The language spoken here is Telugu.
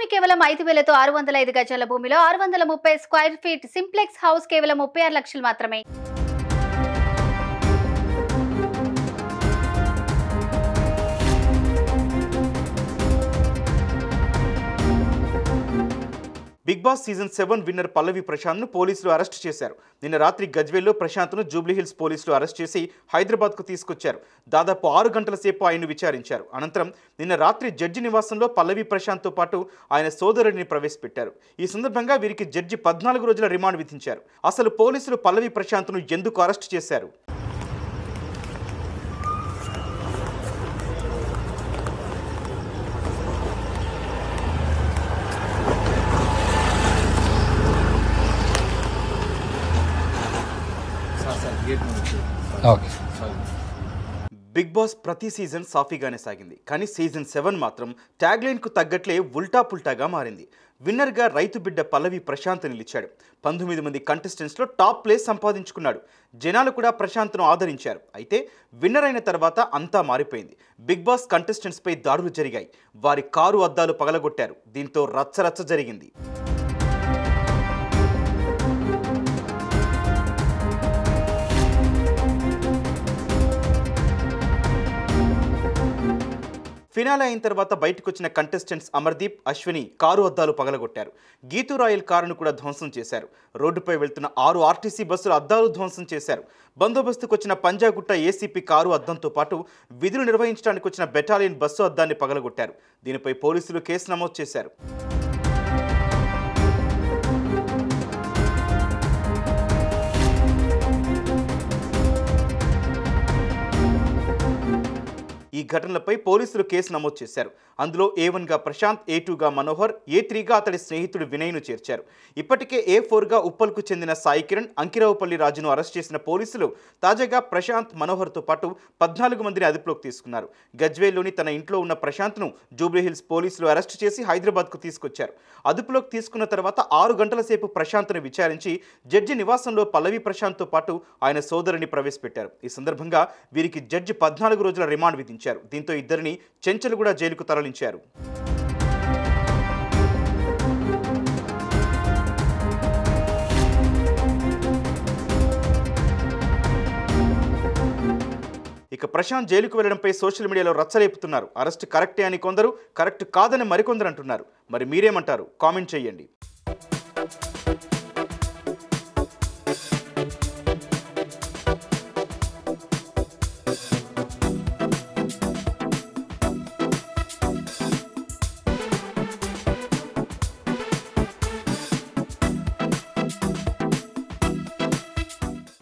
భూమి కేవలం 5,000తో 605 గజాల భూమిలో 630 స్క్వేర్ ఫీట్ సింప్లెక్స్ హౌస్ కేవలం 36 లక్షలు మాత్రమే. బిగ్ బాస్ సీజన్ 7 విన్నర్ పల్లవి ప్రశాంత్ను పోలీసులు అరెస్ట్ చేశారు. నిన్న రాత్రి గజ్వేల్లో ప్రశాంత్ను జూబ్లీహిల్స్ పోలీసులు అరెస్ట్ చేసి హైదరాబాద్కు తీసుకొచ్చారు. దాదాపు 6 గంటల సేపు ఆయన్ను విచారించారు. అనంతరం నిన్న రాత్రి జడ్జి నివాసంలో పల్లవి ప్రశాంత్తో పాటు ఆయన సోదరుడిని ప్రవేశపెట్టారు. ఈ సందర్భంగా వీరికి జడ్జి 14 రోజుల రిమాండ్ విధించారు. అసలు పోలీసులు పల్లవి ప్రశాంత్ను ఎందుకు అరెస్ట్ చేశారు? బిగ్ బాస్ ప్రతి సీజన్ సాఫీగానే సాగింది. కానీ సీజన్ 7 మాత్రం ట్యాగ్లైన్కు తగ్గట్లే ఉల్టా పుల్టాగా మారింది. విన్నర్గా రైతు బిడ్డ పల్లవి ప్రశాంత్ నిలిచాడు. 19 మంది కంటెస్టెంట్స్లో టాప్ ప్లేస్ సంపాదించుకున్నాడు. జనాలు కూడా ప్రశాంత్ను ఆదరించారు. అయితే విన్నర్ అయిన తర్వాత అంతా మారిపోయింది. బిగ్ బాస్ కంటెస్టెంట్స్పై దాడులు జరిగాయి. వారి కారు అద్దాలు పగలగొట్టారు. దీంతో రచ్చరచ్చ జరిగింది. ఫినాలే అయిన తర్వాత బయటకు వచ్చిన కంటెస్టెంట్స్ అమర్దీప్, అశ్విని కారు అద్దాలు పగలగొట్టారు. గీతూ రాయల్ కారును కూడా ధ్వంసం చేశారు. రోడ్డుపై వెళ్తున్న 6 ఆర్టీసీ బస్సుల అద్దాలు ధ్వంసం చేశారు. బందోబస్తుకు వచ్చిన పంజాగుట్ట ఏసీపీ కారు అద్దంతో పాటు విధులు నిర్వహించడానికి వచ్చిన బెటాలియన్ బస్సు అద్దాన్ని పగలగొట్టారు. దీనిపై పోలీసులు కేసు నమోదు చేశారు. ఈ ఘటనలపై పోలీసులు కేసు నమోదు చేశారు. అందులో A1గా ప్రశాంత్, A2గా మనోహర్, A3గా అతడి స్నేహితుడు వినయ్ను చేర్చారు. ఇప్పటికే A4గా ఉప్పల్కు చెందిన సాయి కిరణ్, అంకిరావుపల్లి రాజును అరెస్ట్ చేసిన పోలీసులు తాజాగా ప్రశాంత్, మనోహర్తో పాటు 14 మందిని అదుపులోకి తీసుకున్నారు. గజ్వేల్లోని తన ఇంట్లో ఉన్న ప్రశాంత్ను జూబ్లీహిల్స్ పోలీసులు అరెస్ట్ చేసి హైదరాబాద్కు తీసుకొచ్చారు. అదుపులోకి తీసుకున్న తర్వాత 6 గంటల సేపు ప్రశాంత్ను విచారించి జడ్జి నివాసంలో పల్లవి ప్రశాంత్తో పాటు ఆయన సోదరుని ప్రవేశపెట్టారు. ఈ సందర్భంగా వీరికి జడ్జి 14 రోజుల రిమాండ్ విధించారు. దీంతో ఇద్దరిని చెంచల్గూడ జైలుకు తరలించారు. ఇక ప్రశాంత్ జైలుకు వెళ్లడంపై సోషల్ మీడియాలో రచ్చలేపుతున్నారు. అరెస్ట్ కరెక్టే అని కొందరు, కరెక్ట్ కాదని మరికొందరు అంటున్నారు. మరి మీరేమంటారు? కామెంట్ చేయండి.